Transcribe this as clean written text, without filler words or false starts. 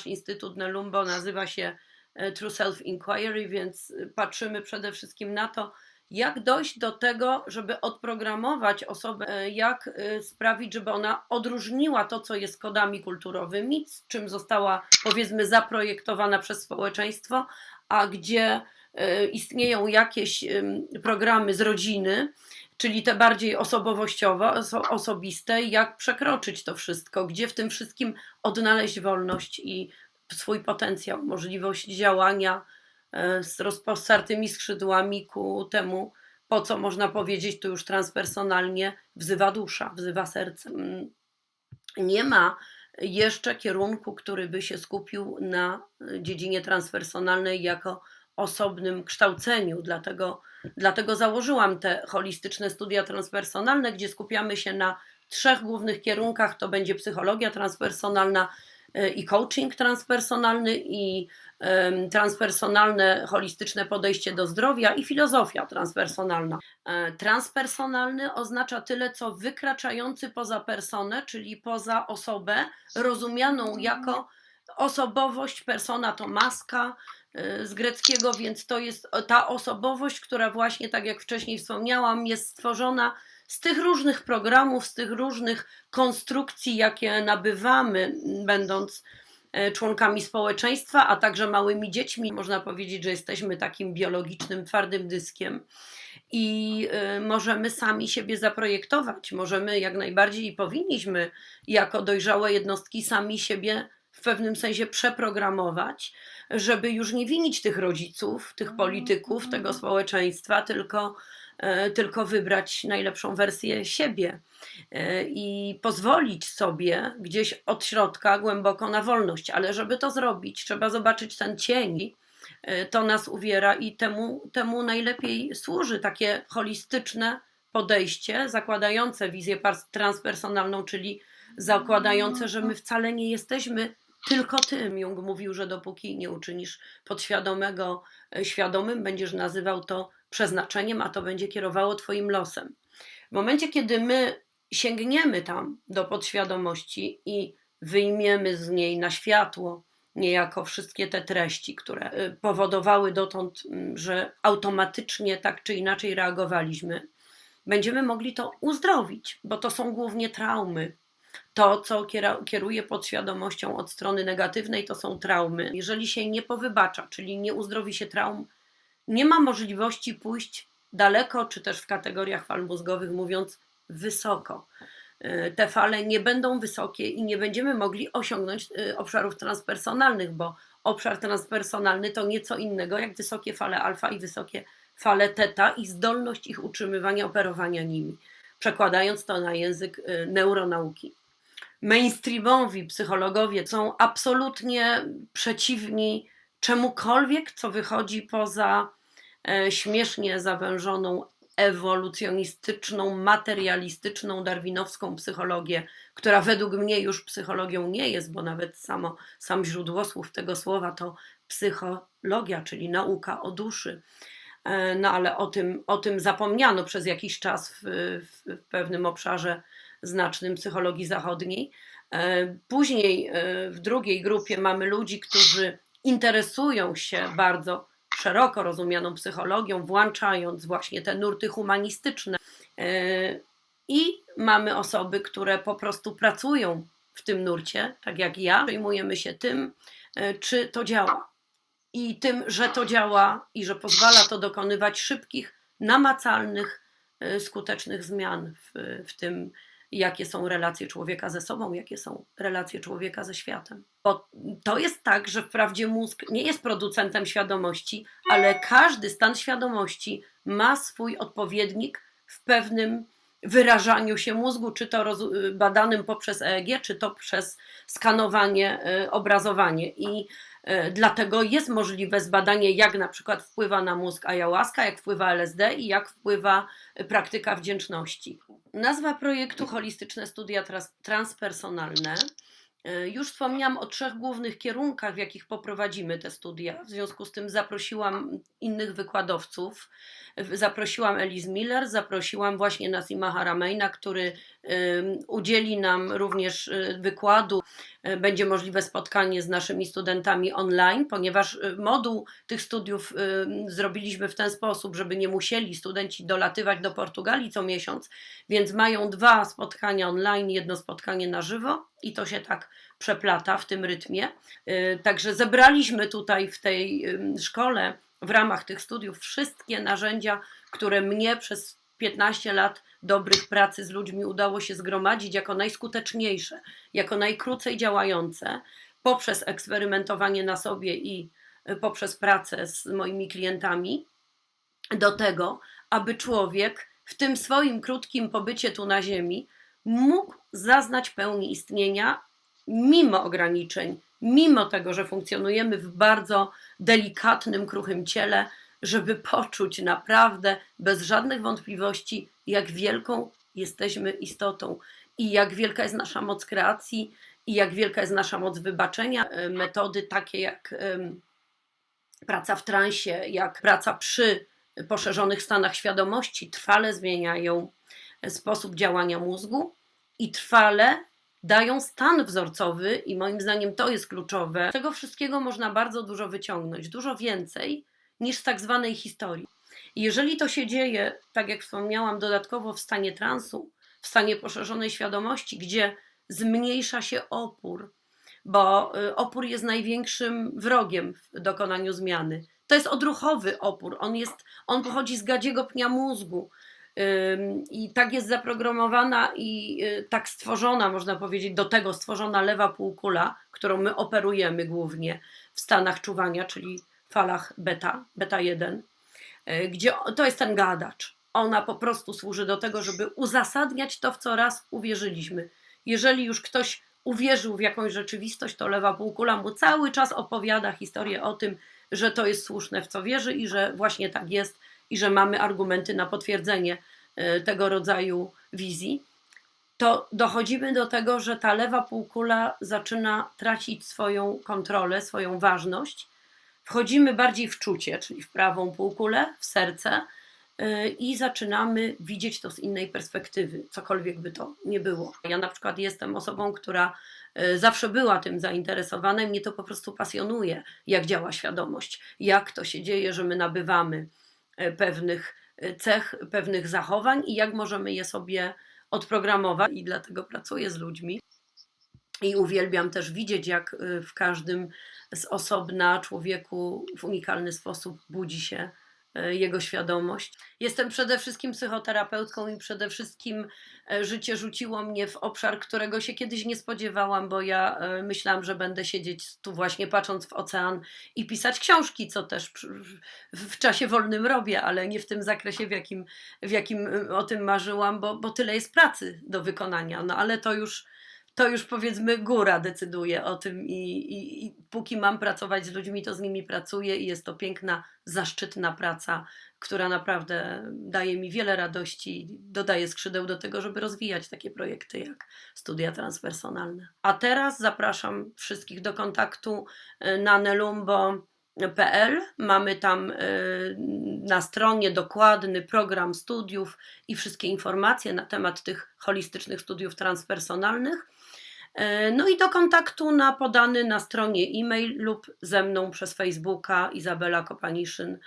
nasz Instytut Nelumbo nazywa się True Self Inquiry, więc patrzymy przede wszystkim na to, jak dojść do tego, żeby odprogramować osobę, jak sprawić, żeby ona odróżniła to, co jest kodami kulturowymi, z czym została, powiedzmy, zaprojektowana przez społeczeństwo, a gdzie istnieją jakieś programy z rodziny, czyli te bardziej osobowościowe, osobiste, jak przekroczyć to wszystko, gdzie w tym wszystkim odnaleźć wolność i swój potencjał, możliwość działania z rozpostartymi skrzydłami ku temu, po co można powiedzieć tu już transpersonalnie, wzywa dusza, wzywa serce. Nie ma jeszcze kierunku, który by się skupił na dziedzinie transpersonalnej jako osobnym kształceniu, dlatego założyłam te holistyczne studia transpersonalne, gdzie skupiamy się na 3 głównych kierunkach. To będzie psychologia transpersonalna i coaching transpersonalny, i transpersonalne, holistyczne podejście do zdrowia, i filozofia transpersonalna. Transpersonalny oznacza tyle, co wykraczający poza personę, czyli poza osobę, rozumianą jako osobowość. Persona to maska z greckiego, więc to jest ta osobowość, która właśnie, tak jak wcześniej wspomniałam, jest stworzona z tych różnych programów, z tych różnych konstrukcji, jakie nabywamy, będąc członkami społeczeństwa, a także małymi dziećmi. Można powiedzieć, że jesteśmy takim biologicznym, twardym dyskiem i możemy sami siebie zaprojektować. Możemy jak najbardziej i powinniśmy jako dojrzałe jednostki sami siebie w pewnym sensie przeprogramować, żeby już nie winić tych rodziców, tych polityków, tego społeczeństwa, tylko wybrać najlepszą wersję siebie i pozwolić sobie gdzieś od środka głęboko na wolność. Ale żeby to zrobić, trzeba zobaczyć ten cień, to nas uwiera i temu najlepiej służy takie holistyczne podejście, zakładające wizję transpersonalną, czyli zakładające, że my wcale nie jesteśmy tylko tym. Jung mówił, że dopóki nie uczynisz podświadomego świadomym, będziesz nazywał to przeznaczeniem, a to będzie kierowało twoim losem. W momencie, kiedy my sięgniemy tam do podświadomości i wyjmiemy z niej na światło niejako wszystkie te treści, które powodowały dotąd, że automatycznie tak czy inaczej reagowaliśmy, będziemy mogli to uzdrowić, bo to są głównie traumy. To, co kieruje podświadomością od strony negatywnej, to są traumy. Jeżeli się nie powybacza, czyli nie uzdrowi się traum, nie ma możliwości pójść daleko, czy też w kategoriach fal mózgowych mówiąc wysoko. Te fale nie będą wysokie i nie będziemy mogli osiągnąć obszarów transpersonalnych, bo obszar transpersonalny to nieco innego jak wysokie fale alfa i wysokie fale teta i zdolność ich utrzymywania, operowania nimi, przekładając to na język neuronauki. Mainstreamowi psychologowie są absolutnie przeciwni czemukolwiek, co wychodzi poza śmiesznie zawężoną, ewolucjonistyczną, materialistyczną, darwinowską psychologię, która według mnie już psychologią nie jest, bo nawet sam źródłosłów tego słowa to psychologia, czyli nauka o duszy. No ale o tym zapomniano przez jakiś czas w pewnym obszarze znacznym psychologii zachodniej. Później w drugiej grupie mamy ludzi, którzy interesują się bardzo szeroko rozumianą psychologią, włączając właśnie te nurty humanistyczne. I mamy osoby, które po prostu pracują w tym nurcie, tak jak ja. Przejmujemy się tym, czy to działa. I tym, że to działa i że pozwala to dokonywać szybkich, namacalnych, skutecznych zmian w tym, jakie są relacje człowieka ze sobą, jakie są relacje człowieka ze światem. Bo to jest tak, że wprawdzie mózg nie jest producentem świadomości, ale każdy stan świadomości ma swój odpowiednik w pewnym wyrażaniu się mózgu, czy to badanym poprzez EEG, czy to przez skanowanie, obrazowanie. I dlatego jest możliwe zbadanie, jak na przykład wpływa na mózg ayahuasca, jak wpływa LSD i jak wpływa praktyka wdzięczności. Nazwa projektu Holistyczne Studia Transpersonalne. Już wspomniałam o 3 głównych kierunkach, w jakich poprowadzimy te studia. W związku z tym zaprosiłam innych wykładowców. Zaprosiłam Elise Miller, zaprosiłam właśnie Nassima Harameina, który udzieli nam również wykładu będzie możliwe spotkanie z naszymi studentami online, ponieważ moduł tych studiów zrobiliśmy w ten sposób, żeby nie musieli studenci dolatywać do Portugalii co miesiąc, więc mają 2 spotkania online, 1 spotkanie na żywo i to się tak przeplata w tym rytmie. Także zebraliśmy tutaj w tej szkole w ramach tych studiów wszystkie narzędzia, które mnie przez 15 lat dobrych pracy z ludźmi udało się zgromadzić jako najskuteczniejsze, jako najkrócej działające, poprzez eksperymentowanie na sobie i poprzez pracę z moimi klientami, do tego, aby człowiek w tym swoim krótkim pobycie tu na ziemi mógł zaznać pełni istnienia mimo ograniczeń, mimo tego, że funkcjonujemy w bardzo delikatnym, kruchym ciele, żeby poczuć naprawdę bez żadnych wątpliwości, jak wielką jesteśmy istotą i jak wielka jest nasza moc kreacji i jak wielka jest nasza moc wybaczenia. Metody takie jak praca w transie, jak praca przy poszerzonych stanach świadomości trwale zmieniają sposób działania mózgu i trwale dają stan wzorcowy i moim zdaniem to jest kluczowe. Z tego wszystkiego można bardzo dużo wyciągnąć, dużo więcej niż z tak zwanej historii. I jeżeli to się dzieje, tak jak wspomniałam, dodatkowo w stanie transu, w stanie poszerzonej świadomości, gdzie zmniejsza się opór, bo opór jest największym wrogiem w dokonaniu zmiany. To jest odruchowy opór, on pochodzi z gadziego pnia mózgu i tak jest zaprogramowana i tak stworzona, można powiedzieć, do tego stworzona lewa półkula, którą my operujemy głównie w stanach czuwania, czyli falach beta 1, gdzie to jest ten gadacz. Ona po prostu służy do tego, żeby uzasadniać to, w co raz uwierzyliśmy. Jeżeli już ktoś uwierzył w jakąś rzeczywistość, to lewa półkula mu cały czas opowiada historię o tym, że to jest słuszne, w co wierzy i że właśnie tak jest i że mamy argumenty na potwierdzenie tego rodzaju wizji. To dochodzimy do tego, że ta lewa półkula zaczyna tracić swoją kontrolę, swoją ważność. Wchodzimy bardziej w czucie, czyli w prawą półkulę, w serce i zaczynamy widzieć to z innej perspektywy, cokolwiek by to nie było. Ja na przykład jestem osobą, która zawsze była tym zainteresowana i mnie to po prostu pasjonuje, jak działa świadomość, jak to się dzieje, że my nabywamy pewnych cech, pewnych zachowań i jak możemy je sobie odprogramować i dlatego pracuję z ludźmi. I uwielbiam też widzieć, jak w każdym z osobna człowieku w unikalny sposób budzi się jego świadomość. Jestem przede wszystkim psychoterapeutką i przede wszystkim życie rzuciło mnie w obszar, którego się kiedyś nie spodziewałam, bo ja myślałam, że będę siedzieć tu właśnie patrząc w ocean i pisać książki, co też w czasie wolnym robię, ale nie w tym zakresie, w jakim o tym marzyłam, bo tyle jest pracy do wykonania. No ale to już powiedzmy góra decyduje o tym i póki mam pracować z ludźmi, to z nimi pracuję i jest to piękna, zaszczytna praca, która naprawdę daje mi wiele radości, dodaje skrzydeł do tego, żeby rozwijać takie projekty jak studia transpersonalne. A teraz zapraszam wszystkich do kontaktu na nelumbo.pl. Mamy tam na stronie dokładny program studiów i wszystkie informacje na temat tych holistycznych studiów transpersonalnych. No i do kontaktu podany na stronie e-mail lub ze mną przez Facebooka Izabela Kopaniszyn.